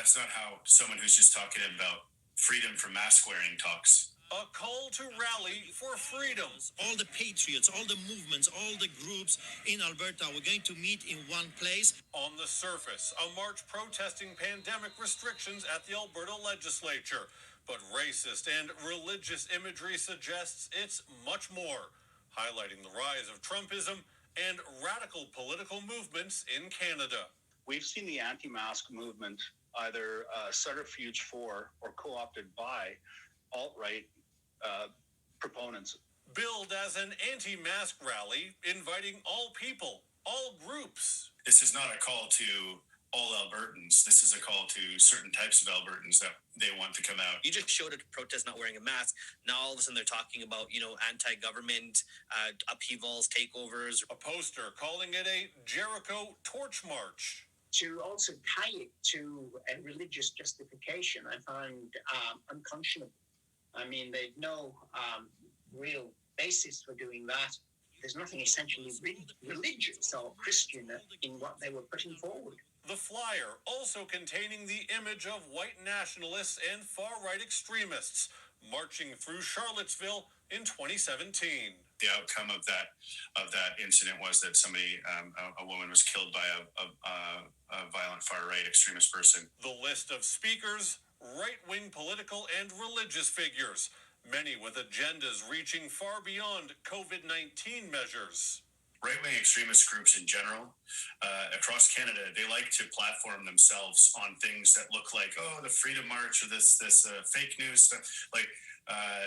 That's not how someone who's just talking about freedom from mask wearing talks. A call to rally for freedom. All the patriots, all the movements, all the groups in Alberta, we're going to meet in one place. On the surface, a march protesting pandemic restrictions at the Alberta legislature. But racist and religious imagery suggests it's much more, highlighting the rise of Trumpism and radical political movements in Canada. We've seen the anti-mask movement either subterfuge for or co-opted by alt-right proponents. Billed as an anti-mask rally, inviting all people, all groups. This is not a call to all Albertans. This is a call to certain types of Albertans that they want to come out. You just showed a protest not wearing a mask. Now all of a sudden they're talking about, anti-government upheavals, takeovers. A poster calling it a Jericho torch march. To also tie it to a religious justification, I find unconscionable. I mean, there's no real basis for doing that. There's nothing essentially religious or Christian in what they were putting forward. The flyer also containing the image of white nationalists and far-right extremists marching through Charlottesville in 2017. The outcome of that incident was that somebody, a woman, was killed by a violent far-right extremist person. The list of speakers, right-wing political and religious figures, many with agendas reaching far beyond COVID-19 measures. Right-wing extremist groups in general, across Canada, they like to platform themselves on things that look like, the Freedom March or this fake news stuff. Like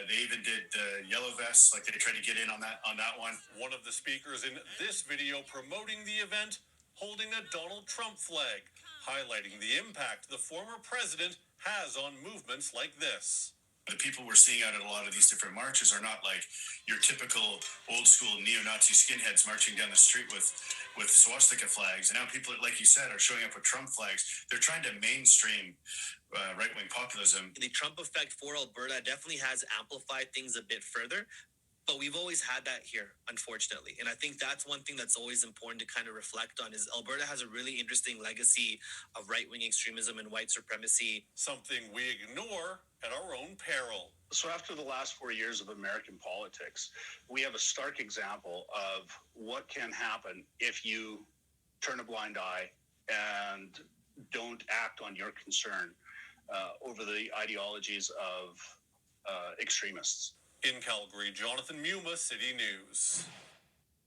they even did the yellow vests, like they tried to get in on that one. One of the speakers in this video promoting the event holding a Donald Trump flag, highlighting the impact the former president has on movements like this. The people we're seeing out at a lot of these different marches are not like your typical old school neo-Nazi skinheads marching down the street with swastika flags. And now people, like you said, are showing up with Trump flags. They're trying to mainstream right-wing populism. The Trump effect for Alberta definitely has amplified things a bit further. But we've always had that here, unfortunately. And I think that's one thing that's always important to kind of reflect on is Alberta has a really interesting legacy of right-wing extremism and white supremacy. Something we ignore at our own peril. So after the last 4 years of American politics, we have a stark example of what can happen if you turn a blind eye and don't act on your concern over the ideologies of extremists. In Calgary, Jonathan Muma, City News.